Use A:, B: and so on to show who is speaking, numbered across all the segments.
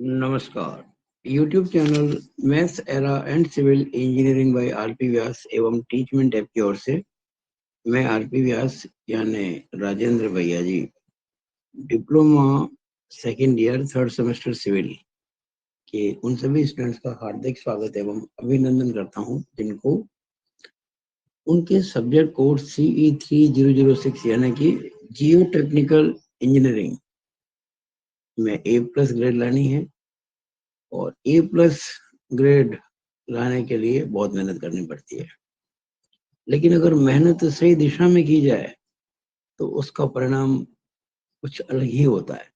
A: नमस्कार। YouTube channel Maths Era and civil engineering by RP Vyas एवं Teachment app की ओर से मैं आरपी व्यास यानी राजेंद्र भैया ji diploma second year third semester civil के उन सभी स्टूडेंट्स का हार्दिक स्वागत एवं अभिनंदन करता हूं जिनको उनके सब्जेक्ट कोड CE3006 यानी कि जियो टेक्निकल इंजीनियरिंग में A+ ग्रेड लानी है और A+ ग्रेड लाने के लिए बहुत मेहनत करनी पड़ती है। लेकिन अगर मेहनत सही दिशा में की जाए तो उसका परिणाम कुछ अलग ही होता है।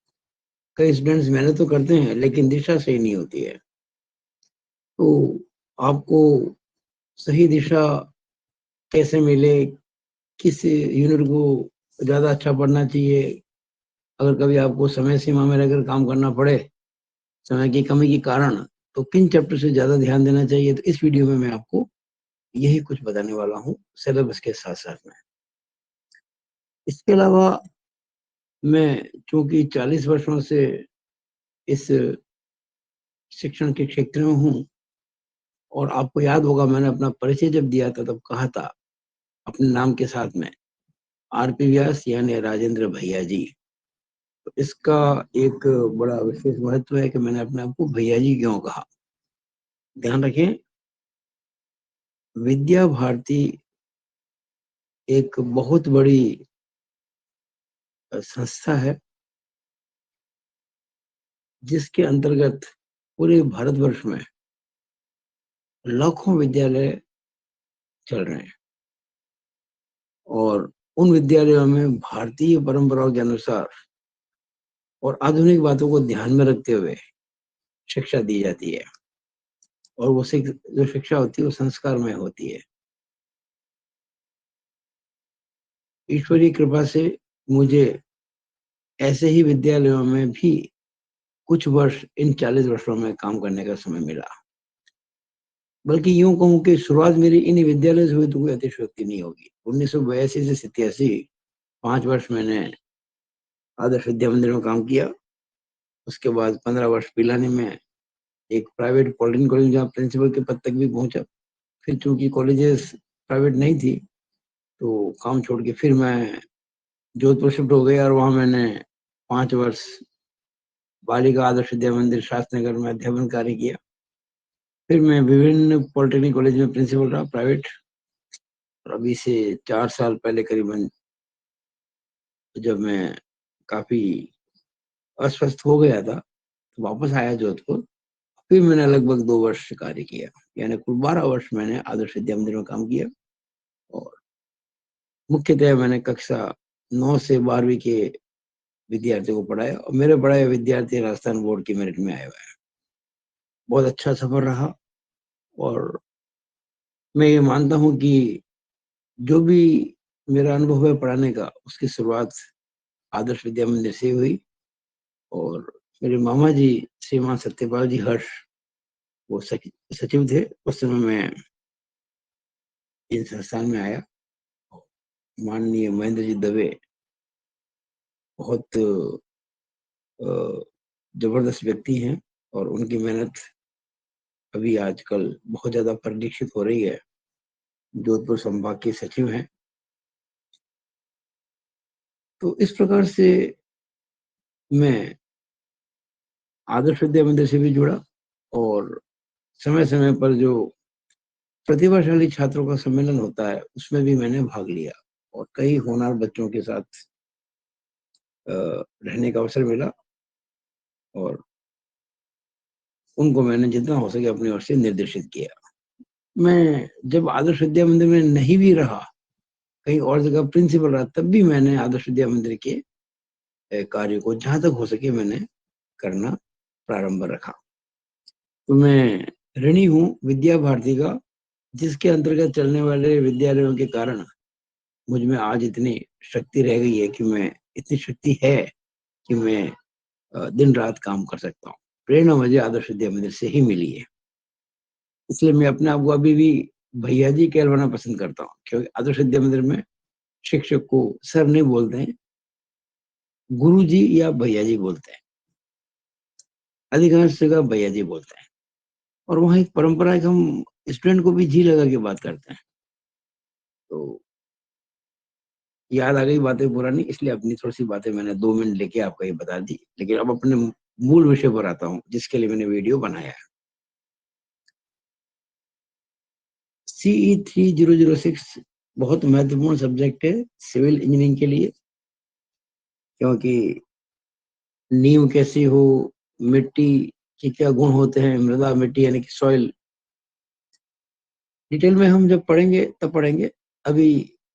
A: कई स्टूडेंट्स मेहनत तो करते हैं लेकिन दिशा सही नहीं होती है। तो आपको सही दिशा कैसे मिले, किस यूनिट को ज़्यादा अच्छा पढ़ना चाहिए, अगर कभी आपको समय सीमा में रहकर काम करना पड़े समय की कमी के कारण, तो किन चैप्टर से ज़्यादा ध्यान देना चाहिए, तो इस वीडियो में मैं आपको यही कुछ बताने वाला हूँ सिलेबस के साथ साथ में। इसके अलावा मैं चूंकि 40 वर्षों से इस शिक्षण के क्षेत्र में हूँ और आपको याद होगा मैंने अपना परिचय जब दिया था तब कहा था अपने नाम के साथ में आरपी व्यास यानी राजेंद्र भैया जी। तो इसका एक बड़ा विशेष महत्व है कि मैंने अपने आप को भैया जी क्यों कहा। ध्यान रखें, विद्या भारती एक बहुत बड़ी संस्था है जिसके अंतर्गत पूरे भारतवर्ष में लाखों विद्यालय चल रहे हैं और उन विद्यालयों में भारतीय परंपराओं के अनुसार और आधुनिक बातों को ध्यान में रखते हुए शिक्षा दी जाती है और वो जो शिक्षा होती है वो संस्कार में होती है। ईश्वरीय कृपा से मुझे ऐसे ही विद्यालयों में भी कुछ वर्ष इन 40 वर्षों में काम करने का समय मिला। बल्कि यूं कहूं कि शुरुआत मेरी इन विद्यालय से हुई तो कोई अतिशयोक्ति नहीं होगी। 1982 से 87 5 वर्ष मैंने आदर्श विद्या मंदिर में काम किया। उसके बाद 15 वर्ष पिलानी में एक प्राइवेट पॉलिटेक्निक कॉलेज जहाँ प्रिंसिपल के पद तक भी पहुंचा। फिर चूंकि कॉलेजेस प्राइवेट नहीं थी तो काम छोड़ के फिर मैं जोधपुर शिफ्ट हो गया और वहां मैंने 5 वर्ष बालिका आदर्श विद्या मंदिर शास्त्री नगर में अध्यापन कार्य किया। फिर मैं विभिन्न पॉलिटेक्निक कॉलेज में प्रिंसिपल रहा प्राइवेट। और अभी से 4 साल पहले करीबन जब मैं काफी अस्वस्थ हो गया था तो वापस आया जोधपुर। फिर मैंने लगभग 2 वर्ष कार्य किया, यानी कुल 12 वर्ष मैंने आदर्श विद्या मंदिर में काम किया। और मुख्यतः मैंने कक्षा 9 से 12वीं के विद्यार्थियों को पढ़ाया और मेरे पढ़ाए विद्यार्थी राजस्थान बोर्ड की मेरिट में आए हुए हैं। बहुत अच्छा सफर रहा और मैं ये मानता हूँ कि जो भी मेरा अनुभव है पढ़ाने का उसकी शुरुआत आदर्श विद्या मंदिर से हुई। और मेरे मामा जी श्रीमान सत्यपाल जी हर्ष वो सचिव थे उस समय मैं इन संस्थान में आया। माननीय महेंद्र जी दवे बहुत जबरदस्त व्यक्ति हैं और उनकी मेहनत अभी आजकल बहुत ज्यादा परिलक्षित हो रही है। जोधपुर संभाग के सचिव हैं। तो इस प्रकार से मैं आदर्श विद्या मंदिर से भी जुड़ा और समय समय पर जो प्रतिभाशाली छात्रों का सम्मेलन होता है उसमें भी मैंने भाग लिया और कई होनहार बच्चों के साथ रहने का अवसर मिला और उनको मैंने जितना हो सके अपनी ओर से निर्देशित किया। मैं जब आदर्श विद्या मंदिर में नहीं भी रहा, कहीं और जगह प्रिंसिपल रहा, तब भी मैंने आदर्श विद्या मंदिर के कार्य को जहां तक हो सके मैंने करना प्रारंभ रखा। तो मैं ऋणी हूँ विद्या भारती का, जिसके अंतर्गत चलने वाले विद्यालयों के कारण मुझ में आज इतनी शक्ति रह गई है कि मैं इतनी शक्ति है कि मैं दिन रात काम कर सकता हूँ। प्रेरणा मुझे आदर्श विद्या मंदिर से ही मिली है। इसलिए मैं अपने आप को अभी भी भैया जी कहलवाना पसंद करता हूँ, क्योंकि आदर्श विद्या मंदिर में शिक्षक को सर नहीं बोलते हैं, गुरु जी या भैया जी बोलते हैं। अधिकांश जगह भैया जी बोलते हैं। और वहाँ एक परंपरा है कि हम स्टूडेंट को भी जी लगा के बात करते हैं। तो याद आ गई बातें पुरानी, इसलिए अपनी थोड़ी सी बातें मैंने 2 मिनट लेके आपको ये बता दी। लेकिन अब अपने मूल विषय पर आता हूँ जिसके लिए मैंने वीडियो बनाया है। CE3006 बहुत महत्वपूर्ण सब्जेक्ट है सिविल इंजीनियरिंग के लिए, क्योंकि नींव कैसी हो, मिट्टी के क्या गुण होते हैं, मृदा मिट्टी यानी कि सॉइल, डिटेल में हम जब पढ़ेंगे तब पढ़ेंगे। अभी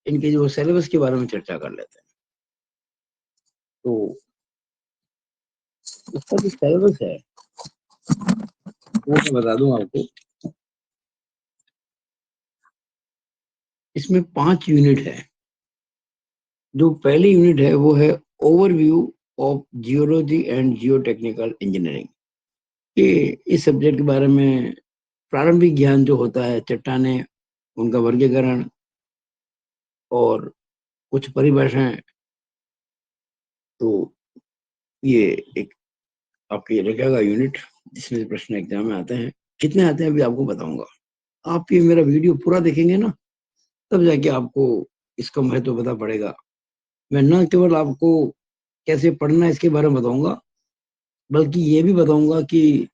A: इनके जो सिलेबस के बारे में चर्चा कर लेते हैं। तो इसका जो सिलेबस है वो मैं बता दूं आपको। इसमें 5 यूनिट है। जो पहली यूनिट है वो है overview of geology and Jio technical engineering. ये इस सब्जेक्ट के बारे में प्रारंभिक ज्ञान जो होता है, चट्टाने, उनका वर्गीकरण और कुछ परिभाषाएं। तो ये एक आपके रखेगा यूनिट जिसमें प्रश्न एग्जाम में आते हैं। कितने आते हैं अभी आपको बताऊंगा। आप ये मेरा वीडियो पूरा देखेंगे ना, तब जाके आपको इसका महत्व पता पड़ेगा। मैं न केवल आपको कैसे पढ़ना है इसके बारे में बताऊंगा, बल्कि ये भी बताऊंगा कि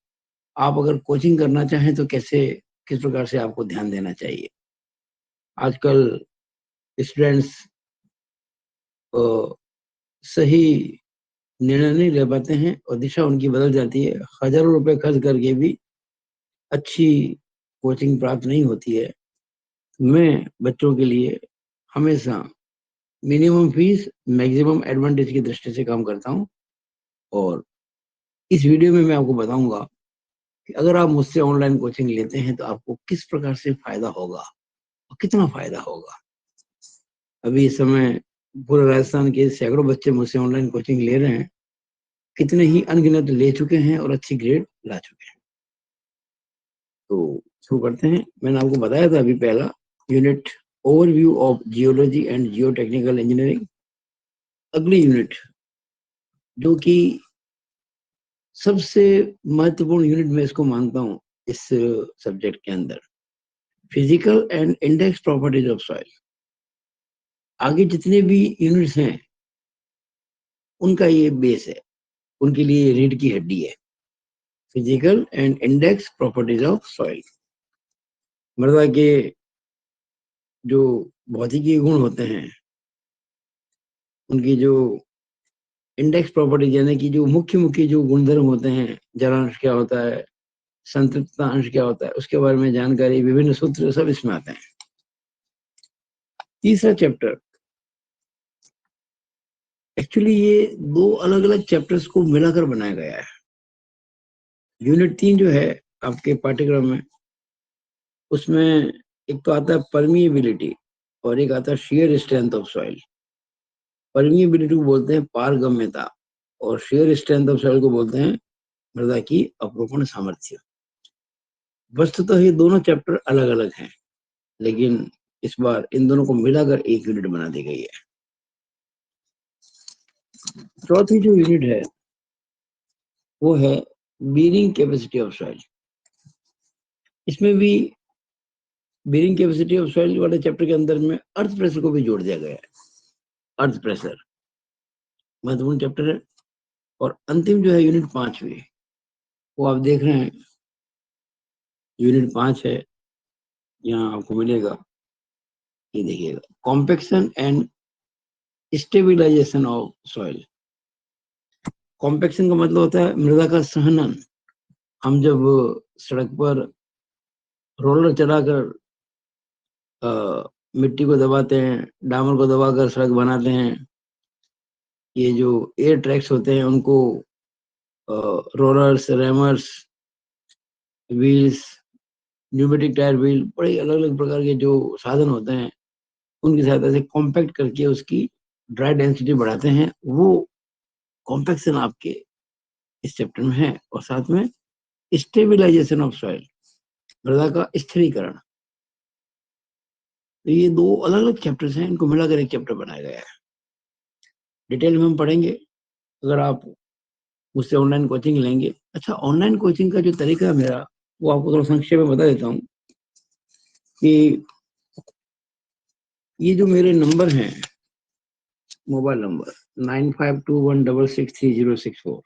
A: आप अगर कोचिंग करना चाहें तो कैसे, किस प्रकार से आपको ध्यान देना चाहिए। आजकल स्टूडेंट्स सही निर्णय नहीं ले पाते हैं और दिशा उनकी बदल जाती है। हजारों रुपए खर्च करके भी अच्छी कोचिंग प्राप्त नहीं होती है। मैं बच्चों के लिए हमेशा मिनिमम फीस मैक्सिमम एडवांटेज की दृष्टि से काम करता हूँ। और इस वीडियो में मैं आपको बताऊंगा कि अगर आप मुझसे ऑनलाइन कोचिंग लेते हैं तो आपको किस प्रकार से फायदा होगा और कितना फायदा होगा। अभी इस समय पूरे राजस्थान के सैकड़ों बच्चे मुझसे ऑनलाइन कोचिंग ले रहे हैं। कितने ही अनगिनत ले चुके हैं और अच्छी ग्रेड ला चुके हैं। तो शुरू करते हैं। मैंने आपको बताया था अभी पहला unit overview of geology and Jio technical engineering. अगली यूनिट जो कि सबसे महत्वपूर्ण यूनिट मैं इसको मानता हूँ इस सब्जेक्ट के अंदर, physical and index properties of soil. आगे जितने भी यूनिट्स हैं उनका ये बेस है, उनके लिए रीढ़ की हड्डी है। Physical and index properties of soil, मृदा के जो भौतिकी गुण होते हैं, उनकी जो इंडेक्स प्रॉपर्टीज यानी कि जो मुख्य मुख्य जो गुणधर्म होते हैं, जलांश क्या होता है, संतृप्तता अंश क्या होता है, उसके बारे में जानकारी, विभिन्न सूत्र सब इसमें आते हैं। तीसरा चैप्टर, एक्चुअली ये 2 अलग-अलग चैप्टर्स को मिलाकर बनाया गया है। यूनिट 3 जो है आपके पाठ्यक्रम में, उसमें एक तो आता है परमिएबिलिटी और एक आता है shear strength of soil. Permeability को बोलते हैं पारगम्यता और शेयर स्ट्रेंथ ऑफ सॉइल को बोलते हैं मृदा की अपरोपण सामर्थ्य। वस्तुतः ये दोनों चैप्टर अलग अलग हैं, लेकिन इस बार इन दोनों को मिलाकर एक यूनिट बना दी गई है। चौथी जो यूनिट है वो है बीरिंग कैपेसिटी ऑफ सॉइल। इसमें भी बीरिंग कैपेसिटी ऑफ सॉइल वाले चैप्टर के अंदर में अर्थ प्रेशर को भी जोड़ दिया गया है। अर्थ प्रेशर महत्वपूर्ण चैप्टर है। और अंतिम जो है यूनिट 5वीं, वो आप देख रहे हैं, यूनिट 5 है, यहाँ आपको मिलेगा, ये देखिएगा, compaction and stabilisation of soil. Compaction का मतलब होता है मृदा का सहनन। हम जब सड़क पर रोलर चलाकर मिट्टी को दबाते हैं, डामर को दबाकर सड़क बनाते हैं, ये जो एयर ट्रैक्स होते हैं उनको rollers, rammers, wheels, pneumatic tyre wheel, बड़े अलग अलग प्रकार के जो साधन होते हैं उनकी सहायता से कॉम्पैक्ट करके उसकी ड्राई डेंसिटी बढ़ाते हैं। वो कॉम्पैक्शन आपके इस चैप्टर में है। और साथ में स्टेबिलाईजेशन ऑफ सॉइल, मृदा का स्थिरीकरण। तो ये 2 अलग अलग चैप्टर्स हैं, इनको मिलाकर एक चैप्टर बनाया गया है। डिटेल में हम पढ़ेंगे। अगर आप मुझसे ऑनलाइन कोचिंग लेंगे। अच्छा, ऑनलाइन कोचिंग का जो तरीका है मेरा, वो आपको थोड़ा संक्षेप में बता देता हूँ कि ये जो मेरे नंबर हैं, मोबाइल नंबर 9521663064,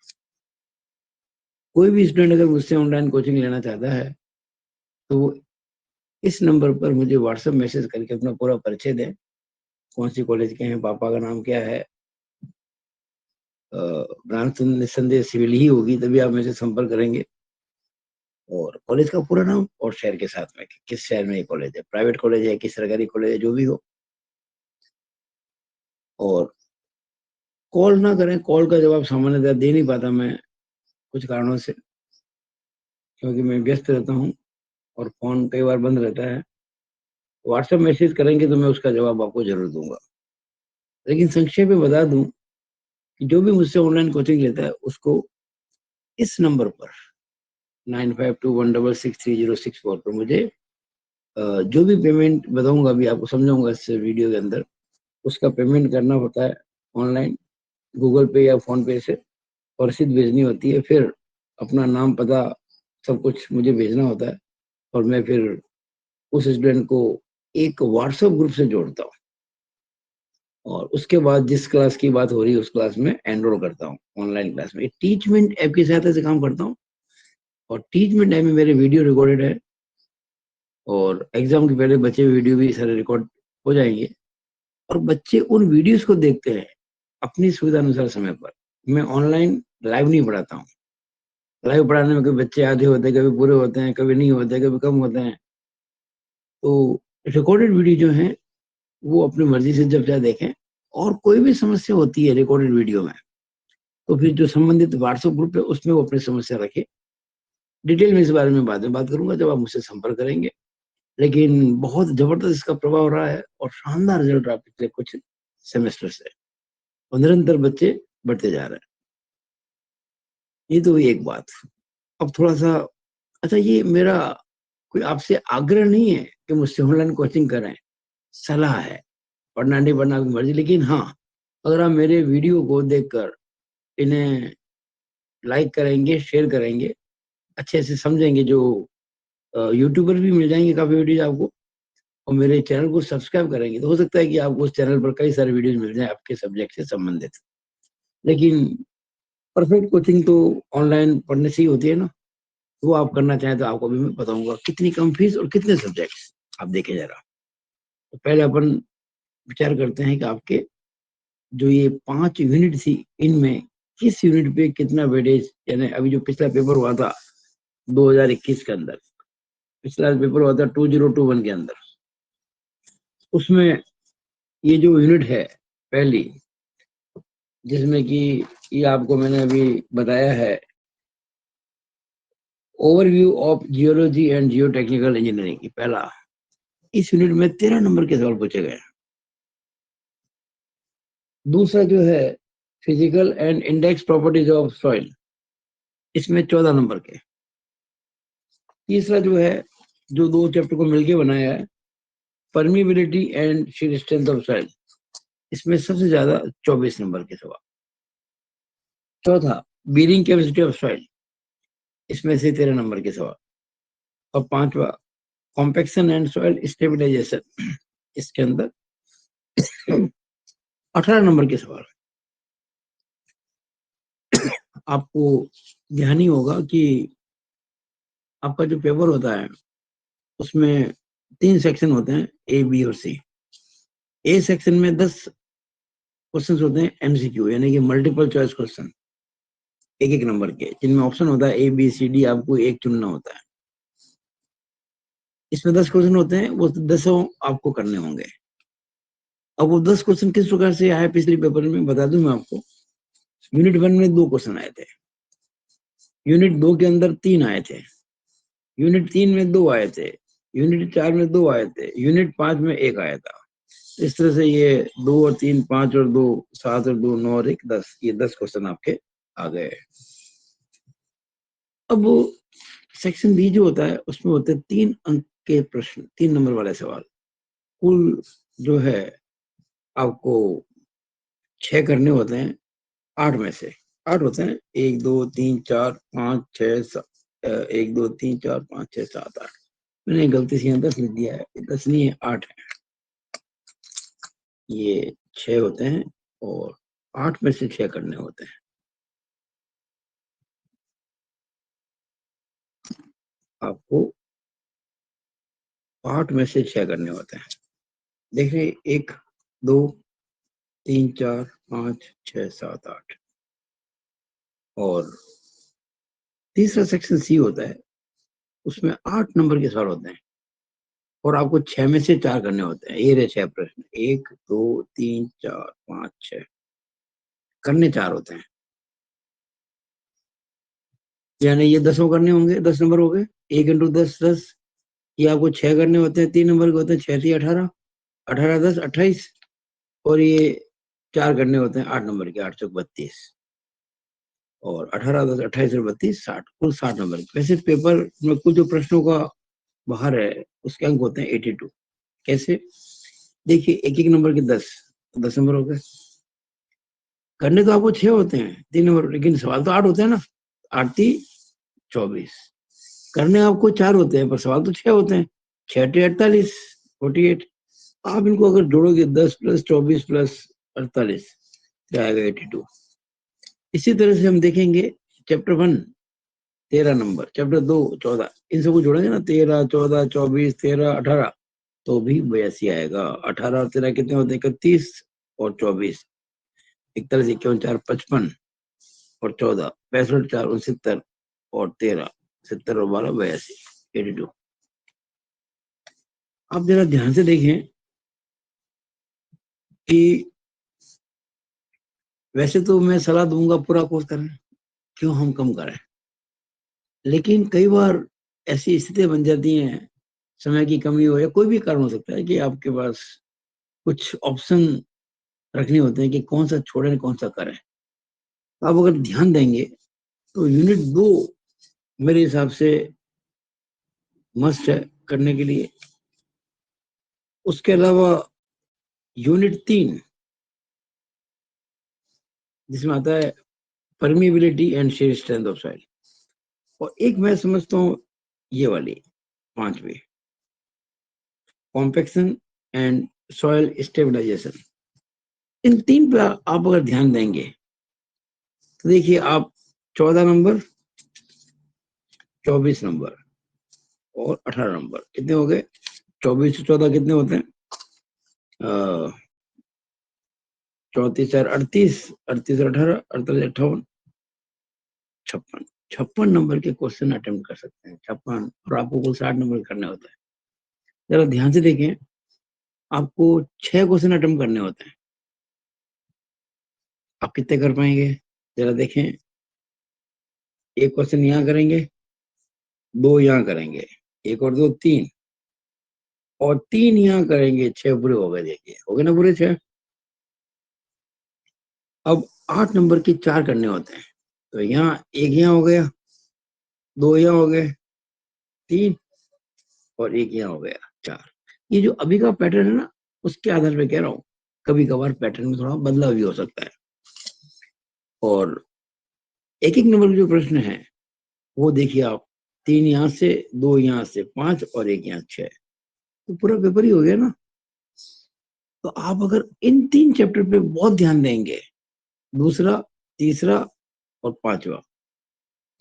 A: कोई भी स्टूडेंट अगर मुझसे ऑनलाइन कोचिंग लेना चाहता है तो वो इस नंबर पर मुझे व्हाट्सएप मैसेज करके अपना पूरा परिचय दें, कौन सी कॉलेज के हैं, पापा का नाम क्या है, ब्रांच तो निस्संदेह सिविल ही होगी, तभी आप मुझसे संपर्क करेंगे, और कॉलेज का पूरा नाम और शहर के साथ में कि किस शहर में ये कॉलेज है, प्राइवेट कॉलेज है कि सरकारी कॉलेज है, जो भी हो। और कॉल ना करें, कॉल का जवाब सामान्यतः दे नहीं पाता मैं कुछ कारणों से, क्योंकि मैं व्यस्त रहता हूँ और फोन कई बार बंद रहता है। व्हाट्सएप मैसेज करेंगे तो मैं उसका जवाब आपको जरूर दूंगा। लेकिन संक्षेप में बता दूं कि जो भी मुझसे ऑनलाइन कोचिंग लेता है उसको इस नंबर पर 9521663064 पर मुझे जो भी पेमेंट बताऊंगा, अभी आपको समझाऊंगा इस वीडियो के अंदर, उसका पेमेंट करना होता है ऑनलाइन, गूगल पे या फोन पे से, और रसीद भेजनी होती है। फिर अपना नाम, पता, सब कुछ मुझे भेजना होता है, और मैं फिर उस स्टूडेंट को एक व्हाट्सएप ग्रुप से जोड़ता हूँ, और उसके बाद जिस क्लास की बात हो रही है उस क्लास में एनरोल करता हूँ, ऑनलाइन क्लास में। टीचमेंट ऐप की सहायता से काम करता हूँ, और टीचमेंट ऐप में मेरे वीडियो रिकॉर्डेड है, और एग्जाम के पहले बचे हुए वीडियो भी सारे रिकॉर्ड हो जाएंगे, और बच्चे उन वीडियोस को देखते हैं अपनी सुविधा अनुसार समय पर। मैं ऑनलाइन लाइव नहीं पढ़ाता हूँ। लाइव पढ़ाने में कभी बच्चे आधे होते हैं, कभी पूरे होते हैं, कभी नहीं होते, कभी कम होते हैं। तो रिकॉर्डेड वीडियो जो है वो अपनी मर्जी से जब चाहे देखें, और कोई भी समस्या होती है रिकॉर्डेड वीडियो में तो फिर जो संबंधित व्हाट्सएप ग्रुप है उसमें वो अपनी समस्या रखे। डिटेल में इस बारे में बाद में बात करूंगा जब आप मुझसे संपर्क करेंगे। लेकिन बहुत जबरदस्त इसका प्रभाव रहा है, और शानदार रिजल्ट रहा पिछले कुछ सेमेस्टर से, और निरंतर बच्चे बढ़ते जा रहे हैं। ये तो हुई एक बात। अब थोड़ा सा, अच्छा, ये मेरा कोई आपसे आग्रह नहीं है कि मुझसे ऑनलाइन कोचिंग करें, सलाह है। पढ़ना नहीं पढ़ना आपकी मर्जी, लेकिन हाँ, अगर आप मेरे वीडियो को देखकर इन्हें लाइक करेंगे, शेयर करेंगे, अच्छे से समझेंगे, जो यूट्यूबर भी मिल जाएंगे काफी वीडियो आपको, और मेरे चैनल को सब्सक्राइब करेंगे, तो हो सकता है कि आपको उस चैनल पर कई सारे वीडियोज मिल जाए आपके सब्जेक्ट से संबंधित। लेकिन परफेक्ट कोचिंग तो ऑनलाइन पढ़ने से ही होती है ना। वो आप करना चाहें तो आपको भी मैं बताऊंगा कितनी कम फीस और कितने सब्जेक्ट्स, आप देखें जरा। तो पहले अपन विचार करते हैं कि आपके जो ये 5 यूनिट थी, इनमें किस यूनिट पे कितना वेटेज, यानी अभी जो पिछला पेपर हुआ था 2021 के अंदर, पिछला पेपर हुआ था 2021 के अंदर, उसमें ये जो यूनिट है पहली, जिसमें कि ये आपको मैंने अभी बताया है, overview of geology and Jio technical engineering की, पहला, इस यूनिट में 13 नंबर के सवाल पूछे गए। दूसरा जो है physical and index properties of soil, इसमें 14 नंबर के। तीसरा जो है, जो दो चैप्टर को मिलकर बनाया है, permeability and shear strength of soil, इसमें सबसे ज्यादा 24 नंबर के सवाल। चौथा, बीरिंग कैपेसिटी ऑफ सॉइल, इसमें से 13 नंबर के सवाल। और पांचवा, कॉम्पेक्शन एंड सॉइल स्टेबिलाईजेशन, इसके अंदर 18 नंबर के सवाल। आपको ध्यान ही होगा कि आपका जो पेपर होता है उसमें 3 सेक्शन होते हैं, ए, बी और सी। ए सेक्शन में 10 क्वेश्चन होते हैं एमसीक्यू, यानी कि मल्टीपल चॉइस क्वेश्चन, एक एक नंबर के, जिनमें ऑप्शन होता है ए बी सी डी, आपको एक चुनना होता है। इसमें 10 क्वेश्चन होते हैं, वो 10 आपको करने होंगे। अब वो 10 क्वेश्चन किस प्रकार से आए पिछले पेपर में बता दूं मैं आपको। यूनिट 1 में 2 क्वेश्चन आए थे, यूनिट 2 के अंदर 3 आए थे, यूनिट 3 में 2 आए थे, यूनिट 4 में 2 आए थे, यूनिट 5 में 1 आया था। इस तरह से ये 2 और 3, 5 और 2, 7 और 2, 9 और 1, 10, ये 10 क्वेश्चन आपके आ गए। अब सेक्शन बी जो होता है उसमें होते हैं 3 अंक के प्रश्न, 3 नंबर वाले सवाल। कुल जो है आपको 6 करने होते हैं 8 में से। 8 होते हैं, 1 2 3 4 5 6 7, 1 2 3 4 5 6 7 8। मैंने गलती से यहाँ 10 लिख दिया है, 10 नहीं है, 8 है। ये 6 होते हैं और 8 में से 6 करने होते हैं। आपको 8 में से 6 करने होते हैं। देखिए 1 2 3 4 5 6 7 8 और तीसरा सेक्शन सी होता है, उसमें 8 नंबर के सवाल होते हैं और आपको 6 में से 4 करने होते हैं। ये रहे 6 प्रश्न, 1 2 3 4 5 6, करने 4 होते हैं। यानी ये 10 करने होंगे, 10 नंबर हो गए, 1 इंटू 10 10। ये आपको 6 करने होते हैं, 3 नंबर के होते हैं, 6 3 18, 18 10 28 और ये 4 करने होते हैं 8 नंबर के, 8 चौक 32 और 18 10 28 और 32 60, कुल 60 नंबर के। वैसे पेपर में कुल जो प्रश्नों का बाहर है उसके अंक होते हैं 82। कैसे? देखिए एक एक नंबर के 10, 10 नंबर हो गए। करने तो आपको 6 होते हैं, 3 नंबर, लेकिन सवाल तो 8 होते हैं ना, 8 3 24। करने आपको 4 होते हैं पर सवाल तो 6 होते हैं, 6 8 48 48। आप इनको अगर जोड़ोगे 10 प्लस 24 प्लस 48 क्या आएगा 82। इसी तरह से हम देखेंगे चैप्टर 1 13 नंबर, चैप्टर 2 14, इन सबको जोड़ेंगे ना, 13 14 24 13 18 तो भी 82 आएगा। 18 और 13 कितने होते हैं? 31 और 24 41 51 4 55 और 14 65 4 69 और 13 70 और 12 82 82। आप जरा ध्यान से देखें कि वैसे तो मैं सलाह दूंगा पूरा कोर्स करें, क्यों हम कम करें, लेकिन कई बार ऐसी स्थितियां बन जाती हैं, समय की कमी हो या कोई भी कारण हो सकता है कि आपके पास कुछ ऑप्शन रखने होते हैं कि कौन सा छोड़ें कौन सा करें। तो आप अगर ध्यान देंगे तो यूनिट 2 मेरे हिसाब से मस्ट है करने के लिए। उसके अलावा यूनिट 3 जिसमें आता है permeability and shear strength of soil, और एक मैं समझता हूँ ये वाली 5वीं कॉम्पेक्शन एंड सॉइल स्टेबलाइजेशन। इन 3 पर आप अगर ध्यान देंगे तो देखिए आप 14 नंबर 24 नंबर और 18 नंबर कितने हो गए? 24 से 14 कितने होते हैं? 34 4 38, 38 और 18 48 58 56, 56 नंबर के क्वेश्चन अटेम्प्ट कर सकते हैं, 56, और आपको कुल 60 नंबर करने होता है। जरा ध्यान से देखें, आपको 6 क्वेश्चन अटेम्प्ट करने होते हैं, आप कितने कर पाएंगे? जरा देखें, एक क्वेश्चन यहाँ करेंगे, 2 यहाँ करेंगे, एक और 2 3 और 3 यहाँ करेंगे, 6 पूरे हो गए। देखिए हो गए ना पूरे 6। अब 8 नंबर के 4 करने होते हैं, तो यहाँ एक यहाँ हो गया, 2 यहाँ हो गए 3 और एक यहाँ हो गया 4। ये जो अभी का पैटर्न है ना, उसके आधार पे कह रहा हूँ, कभी कभार पैटर्न में थोड़ा बदलाव भी हो सकता है। और एक एक नंबर के जो प्रश्न है वो देखिए आप, 3 यहाँ से, 2 यहाँ से, 5 और एक यहाँ 6, तो पूरा पेपर ही हो गया ना। तो आप अगर इन 3 चैप्टर पे बहुत ध्यान देंगे, दूसरा तीसरा और 5वां,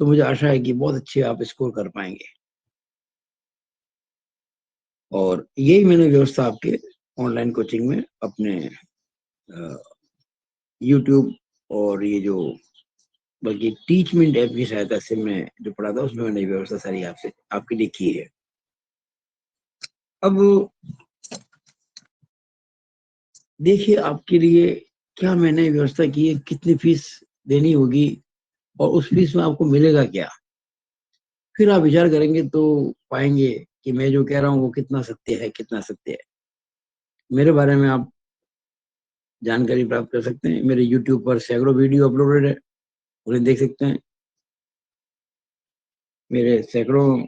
A: तो मुझे आशा है कि बहुत अच्छे आप स्कोर कर पाएंगे। और यही मैंने व्यवस्था आपके ऑनलाइन कोचिंग में अपने यूट्यूब और ये जो बल्कि टीचमेंट ऐप की सहायता से मैं जो पढ़ाता हूँ उसमें मैंने व्यवस्था सारी आपसे आपके लिए की है। अब देखिए आपके लिए क्या मैंने व्यवस्था की है, कितनी फीस देनी होगी और उस फीस में आपको मिलेगा क्या, फिर आप विचार करेंगे तो पाएंगे कि मैं जो कह रहा हूँ वो कितना सत्य है, कितना सत्य है। मेरे बारे में आप जानकारी प्राप्त कर सकते हैं, मेरे यूट्यूब पर सैकड़ों वीडियो अपलोडेड है, उन्हें देख सकते हैं। मेरे सैकड़ों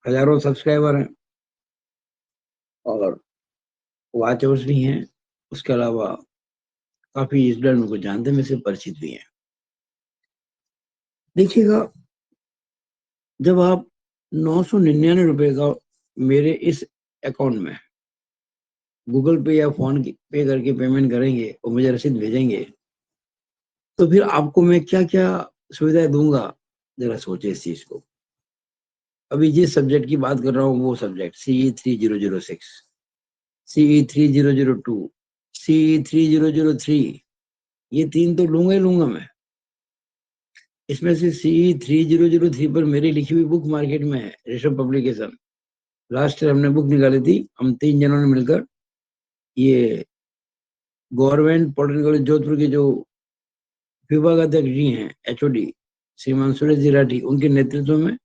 A: हजारों सब्सक्राइबर हैं और वॉच आवर्स भी हैं। उसके अलावा काफी स्टूडेंट मुझको जानते हैं, मेरे से परिचित भी हैं। देखिएगा, जब आप 999 रुपए का मेरे इस अकाउंट में गूगल पे या फोन पे करके पेमेंट करेंगे और मुझे रसीद भेजेंगे, तो फिर आपको मैं क्या क्या सुविधाएं दूंगा, जरा सोचे इस चीज को। अभी जिस सब्जेक्ट की बात कर रहा हूँ वो सब्जेक्ट CE 3006, CE 3002, CE 3003, ये तीन तो लूंगा ही लूंगा मैं। इसमें से CE 3003 पर मेरी लिखी हुई बुक मार्केट में है, ऋषभ पब्लिकेशन। लास्ट ईयर हमने बुक निकाली थी, हम 3 जनों ने मिलकर। ये गवर्नमेंट पॉलिटेक्निकल कॉलेज जोधपुर के जो विभागाध्यक्ष जी हैं, HOD श्रीमान सुरेश जी राठी, उनके नेतृत्व में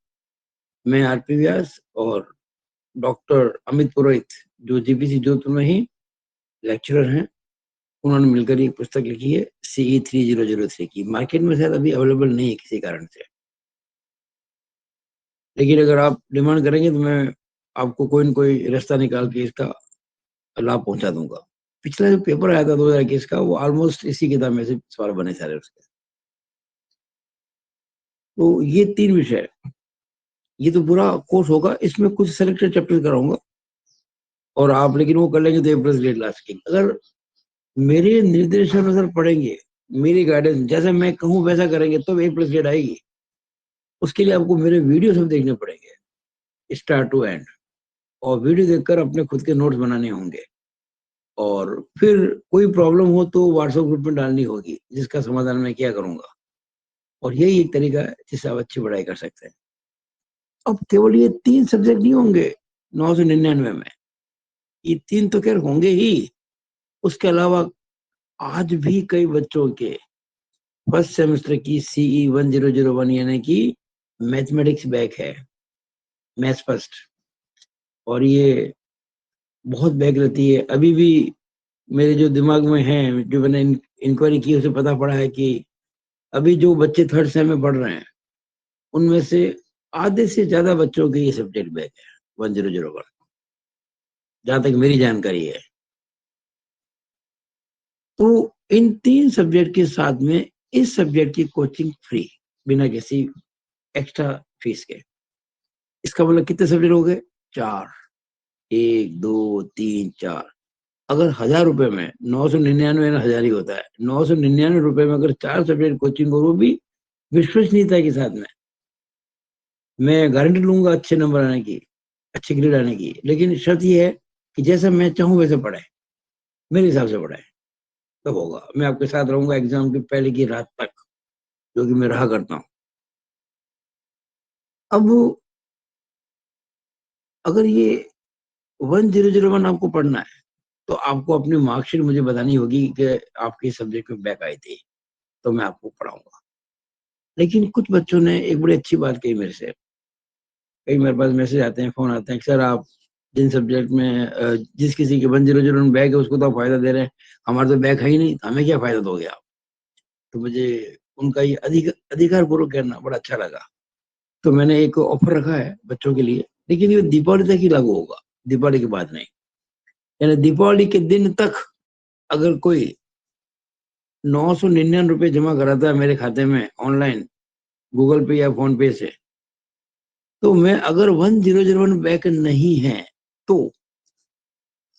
A: मैं, RP व्यास और डॉक्टर अमित पुरोहित, जो GPC जोधपुर में ही लेक्चरर हैं, उन्होंने मिलकर ये पुस्तक लिखी है CE 3003 की। मार्केट में शायद अभी अवेलेबल नहीं है किसी कारण से, लेकिन अगर आप डिमांड करेंगे तो मैं आपको कोई न कोई रास्ता निकाल के इसका लाभ पहुंचा दूंगा। पिछला जो पेपर आया था 2021 का, वो ऑलमोस्ट इसी किताब में से सवाल बने सारे उसके। तो ये 3 विषय, ये तो पूरा कोर्स होगा, इसमें कुछ सेलेक्टेड चैप्टर कराऊंगा और आप लेकिन वो कर लेंगे तो A+ ग्रेड ला सकेंगे। अगर मेरे निर्देशानुसार पढ़ेंगे, मेरी गाइडेंस जैसे मैं कहूँ वैसा करेंगे तो A+ ग्रेड आएगी। उसके लिए आपको मेरे वीडियो सब देखने पड़ेंगे स्टार्ट टू एंड, और वीडियो देखकर अपने खुद के नोट्स बनाने होंगे, और फिर कोई प्रॉब्लम हो तो व्हाट्सएप ग्रुप में डालनी होगी, जिसका समाधान मैं क्या करूंगा। और यही एक तरीका है जिससे आप अच्छी पढ़ाई कर सकते हैं। अब केवल ये 3 सब्जेक्ट नहीं होंगे 999 में, ये 3 तो खैर होंगे ही। उसके अलावा आज भी कई बच्चों के फर्स्ट सेमेस्टर की CE 1001 यानी कि मैथमेटिक्स बैक है, मैथ्स फर्स्ट, और ये बहुत बैक रहती है अभी भी। मेरे जो दिमाग में है, जो मैंने इंक्वायरी की, उसे पता पड़ा है कि अभी जो बच्चे थर्ड सेम में पढ़ रहे हैं, उनमें से आधे से ज्यादा बच्चों के ये सब्जेक्ट बैक है 1001, जहां तक मेरी जानकारी है। तो इन 3 सब्जेक्ट के साथ में इस सब्जेक्ट की कोचिंग फ्री, बिना किसी एक्स्ट्रा फीस के। इसका मतलब कितने सब्जेक्ट हो गए? 4, 1, 2, 3, 4। अगर 1000 रुपए में 999, 1000 ही होता है, 999 रुपए में अगर 4 सब्जेक्ट कोचिंग हो, वो भी विश्वसनीयता के साथ में, मैं गारंटी लूंगा अच्छे नंबर आने की, अच्छे ग्रेड आने की। लेकिन शर्त यह है कि जैसा मैं चाहूँ वैसे पढ़ाए, मेरे हिसाब से पढ़ाए, तब होगा। मैं आपके साथ रहूंगा एग्जाम की पहले की रात तक, जो कि मैं रहा करता हूँ। अब अगर ये 1001 आपको पढ़ना है, तो आपको अपनी मार्कशीट मुझे बतानी होगी कि आपके सब्जेक्ट में बैक आई थी, तो मैं आपको पढ़ाऊंगा। लेकिन कुछ बच्चों ने एक बड़ी अच्छी बात कही मेरे से, कई मेरे पास मैसेज आते हैं, फोन आते हैं, सर आप जिन सब्जेक्ट में जिस किसी के 1001 में बैक है उसको तो आप फायदा दे रहे हैं, हमारा तो बैक है ही नहीं, हमें क्या फायदा दोगे आप। तो मुझे उनका ये अधिकार पूर्वक कहना बड़ा अच्छा लगा। तो मैंने एक ऑफर रखा है बच्चों के लिए, लेकिन ये दीपावली तक ही लागू होगा, दीपावली के बाद नहीं। यानी दीपावली के दिन तक अगर कोई 999 रुपए जमा कराता है मेरे खाते में ऑनलाइन, गूगल पे या फोन पे से, तो मैं अगर 1001 बैक नहीं है, तो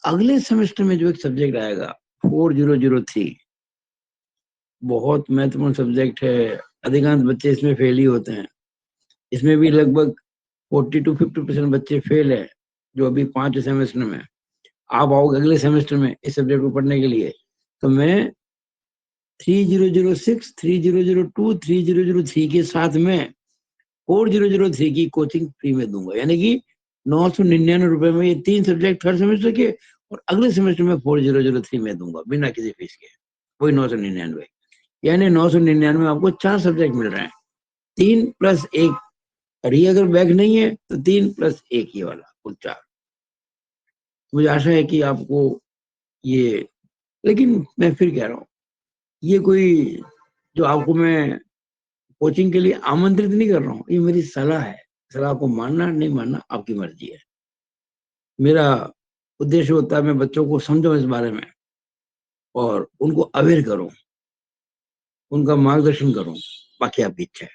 A: अगले सेमेस्टर में जो एक सब्जेक्ट आएगा 4003, बहुत महत्वपूर्ण सब्जेक्ट है, अधिकांश बच्चे इसमें फेल ही होते हैं। इसमें भी लगभग 40 to 50% बच्चे फेल है, जो अभी 5 सेमेस्टर में। आप आओगे अगले सेमेस्टर में इस सब्जेक्ट को पढ़ने के लिए, तो मैं 3006, 3002, 3003 के साथ में 4003 की कोचिंग फ्री में दूंगा। यानी कि 999 रुपए में ये 3 सब्जेक्ट थर्ड सेमेस्टर के, और अगले सेमेस्टर में 4003 में दूंगा बिना किसी फीस के, वही 999। यानी 999 में आपको 4 सब्जेक्ट मिल रहे हैं, 3+1। और ये अगर बैक नहीं है तो 3+1 ये वाला, कुल 4। मुझे आशा है कि आपको ये, लेकिन मैं फिर कह रहा हूँ, ये कोई जो आपको मैं कोचिंग के लिए आमंत्रित नहीं कर रहा हूँ, ये मेरी सलाह है। सलाह को मानना नहीं मानना आपकी मर्जी है। मेरा उद्देश्य होता है मैं बच्चों को समझाऊं इस बारे में, और उनको अवेयर करूं, उनका मार्गदर्शन करूं, बाकी आपकी इच्छा है।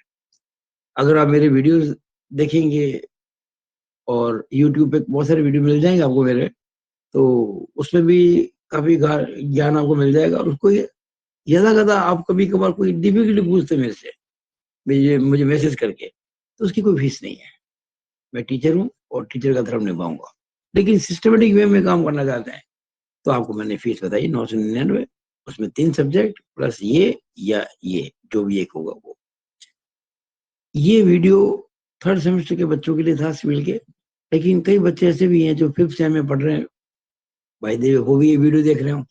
A: अगर आप मेरे वीडियोस देखेंगे और यूट्यूब पे बहुत सारे वीडियो मिल जाएंगे आपको मेरे, तो उसमें भी काफी ज्ञान आपको मिल जाएगा। और उसको ज्यादा ज्यादा आप कभी कभार कोई डिफिकल्टी पूछते मेरे से मुझे मैसेज करके, तो उसकी कोई फीस नहीं है। मैं टीचर हूँ और टीचर का धर्म निभाऊंगा। लेकिन सिस्टमेटिक वे में काम करना चाहते हैं तो आपको मैंने फीस बताई 999। उसमें 3 सब्जेक्ट प्लस ये या ये जो भी एक होगा वो। ये वीडियो 3rd सेमेस्टर के बच्चों के लिए था सिविल के, लेकिन कई बच्चे ऐसे भी हैं जो 5th सेम में पढ़ रहे हैं, भाई देव वो भी ये वीडियो देख रहे हो।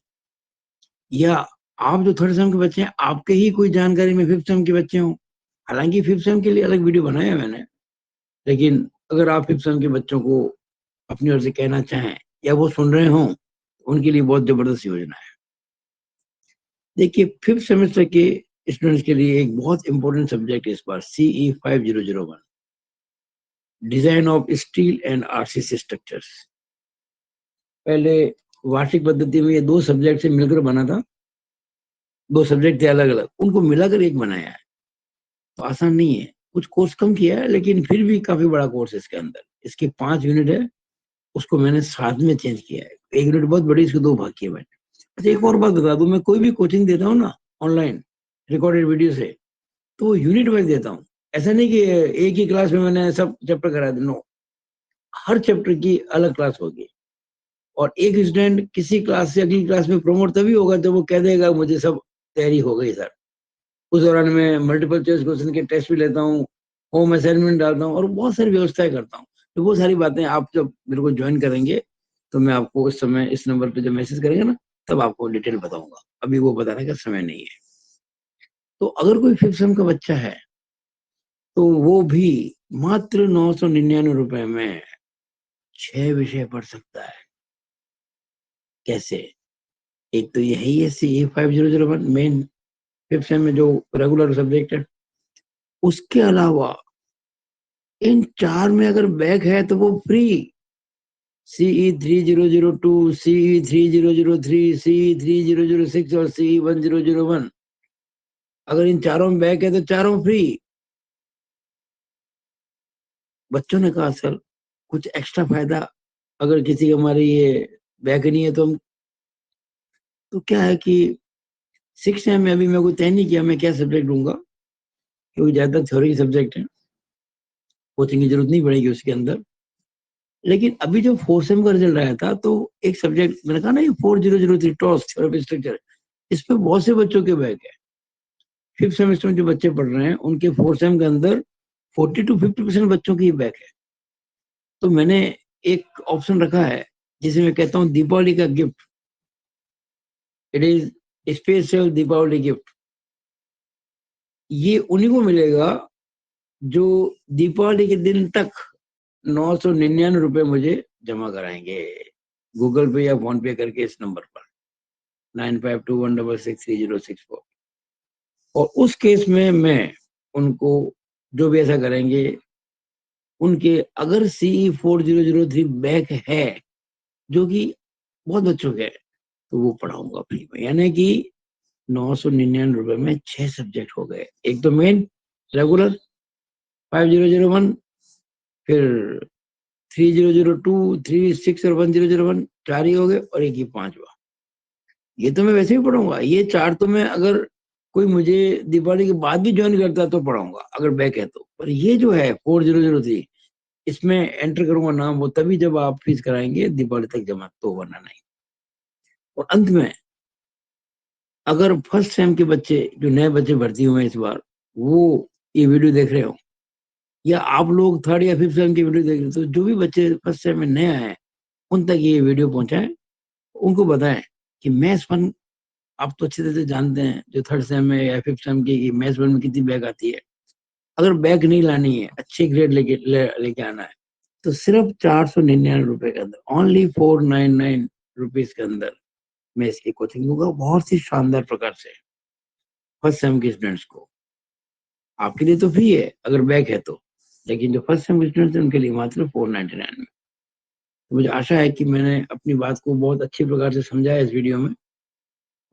A: या आप जो 3rd सेम के बच्चे हैं, आपके ही कोई जानकारी में 5th सेम के बच्चे हों, हालांकि 5th सेम के लिए अलग वीडियो बनाया है मैंने, लेकिन अगर आप 5th सेम के बच्चों को अपनी ओर से कहना चाहें या वो सुन रहे हों, उनके लिए बहुत जबरदस्त योजना है। देखिए 5th सेमेस्टर के स्टूडेंट्स के लिए एक बहुत इंपॉर्टेंट सब्जेक्ट है इस बार, CE 5001, design of steel and RCC structures. पहले वार्षिक पद्धति में ये 2 सब्जेक्ट से मिलकर बना था, 2 सब्जेक्ट थे अलग अलग, उनको मिलाकर एक बनाया है। तो आसान नहीं है, कुछ कोर्स कम किया है, लेकिन फिर भी काफी बड़ा कोर्स है इसके अंदर। इसके 5 यूनिट है, उसको मैंने 7 में चेंज किया है। एक यूनिट बहुत बड़ी, इसको 2 भाग किया मैंने। अच्छा एक और बात बता दूं, मैं कोई भी कोचिंग देता हूँ ना ऑनलाइन रिकॉर्डेड वीडियो से, तो यूनिट वाइज देता हूँ। ऐसा नहीं कि एक ही क्लास में मैंने सब चैप्टर करा दिया, नो, हर चैप्टर की अलग क्लास होगी। और एक स्टूडेंट किसी क्लास से अगली क्लास में प्रमोट तभी होगा जब वो कह देगा मुझे सब तैयारी हो गई सर। उस दौरान मैं मल्टीपल चॉइस क्वेश्चन के टेस्ट भी लेता हूँ, होम असाइनमेंट डालता हूँ और बहुत सारी व्यवस्थाएं करता हूँ। तो वो सारी बातें आप जब मेरे को ज्वाइन करेंगे तो मैं आपको उस समय इस नंबर पे जब मैसेज करेंगे ना, तब आपको डिटेल बताऊंगा। अभी वो बताने का समय नहीं है। तो अगर कोई 5th सेम का बच्चा है तो वो भी मात्र 999 रुपए में 6 विषय पढ़ सकता है। कैसे? एक तो यही है CE 5001 मेन 5th सेम में जो रेगुलर सब्जेक्ट है। उसके अलावा इन 4 में अगर बैक है तो वो फ्री। CE 3002, CE 3003, CE 3006 और CE 1001। अगर इन चारों में बैक है तो चारों फ्री। बच्चों ने कहा सर कुछ एक्स्ट्रा फायदा, अगर किसी का हमारी ये बैक नहीं है तो हम, तो क्या है कि 6th सेम में अभी मैं कोई तय नहीं किया मैं क्या सब्जेक्ट लूंगा, क्योंकि ज्यादा थ्योरी के सब्जेक्ट है, कोचिंग की जरूरत नहीं पड़ेगी उसके अंदर। लेकिन अभी जो 4th सेम का रिजल्ट आया था तो एक सब्जेक्ट मैंने कहा ना, ये 4003 टॉस थ्योरी स्ट्रक्चर, इस पे बहुत से बच्चों के बैक है। 5th सेमेस्टर में जो बच्चे पढ़ रहे हैं उनके 4th सेम के अंदर 40 to 50% बच्चों की बैक है। तो मैंने एक ऑप्शन रखा है जिसे मैं कहता हूँ दीपावली का gift. It is special Deepawali gift. ये उन्हीं को मिलेगा जो दीपावली के दिन तक 999 रुपए मुझे जमा कराएंगे गूगल पे या फोन पे करके इस नंबर पर 9521663064। और उस केस में मैं उनको जो भी ऐसा करेंगे, उनके अगर CE 4003 बैक है, जो कि बहुत बच्चों के, तो वो पढ़ाऊंगा फ्री में। यानी कि 999 रुपए में 6 सब्जेक्ट हो गए। एक तो मेन रेगुलर 5001, फिर 3002, 36 और 1001, 4 ही हो गए, और एक ही 5वां। ये तो मैं वैसे ही पढ़ाऊंगा। ये 4 तो मैं अगर कोई मुझे दिवाली के बाद भी ज्वाइन करता है तो पढ़ाऊंगा अगर बैक है तो। पर ये जो है 4003, इसमें एंटर करूंगा नाम वो तभी जब आप फीस कराएंगे दिवाली तक जमा, तो वरना नहीं। और अंत में अगर 1st सेम के बच्चे जो नए बच्चे भर्ती हुए इस बार, वो ये वीडियो देख रहे हो, या आप लोग 3rd या 5th सेम की वीडियो देख रहे हो, तो जो भी बच्चे 1st सेम में नए आए उन तक ये वीडियो पहुंचाएं। उनको बताएं कि मैथ्स 1 आप तो अच्छी तरह से जानते हैं, जो 3rd सेम में या 5th सेम की मैथ्स 1 में कितनी बैक आती है। अगर बैक नहीं लानी है, अच्छे ग्रेड लेके आना है, तो सिर्फ 499 रुपए के अंदर, ओनली 499 रुपीज के अंदर मैं इसकी कोचिंग दूंगा बहुत ही शानदार प्रकार से 1st सेम के स्टूडेंट्स को। आपके लिए तो फ्री है अगर बैक है तो, लेकिन जो 1st सेम के स्टूडेंट्स हैं उनके लिए मात्र 499 में। तो मुझे आशा है कि मैंने अपनी बात को बहुत अच्छी प्रकार से समझाया इस वीडियो में।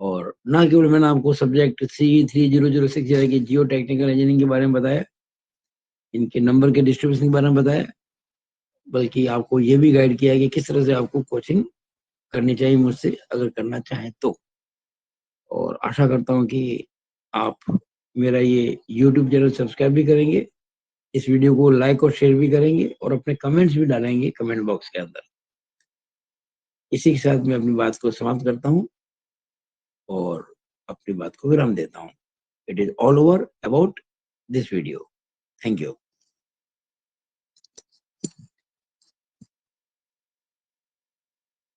A: और ना केवल मैंने आपको सब्जेक्ट CE 3006 यानी कि जियो टेक्निकल इंजीनियरिंग के बारे में बताया, इनके नंबर के डिस्ट्रीब्यूशन के बारे में बताया, बल्कि आपको ये भी गाइड किया है कि किस तरह से आपको कोचिंग करनी चाहिए मुझसे अगर करना चाहें तो। और आशा करता हूं कि आप मेरा ये YouTube चैनल सब्सक्राइब भी करेंगे, इस वीडियो को लाइक और शेयर भी करेंगे और अपने कमेंट्स भी डालेंगे कमेंट बॉक्स के अंदर। इसी के साथ मैं अपनी बात को समाप्त करता हूं और अपनी बात को विराम देता हूं। It is all over about this video. Thank you.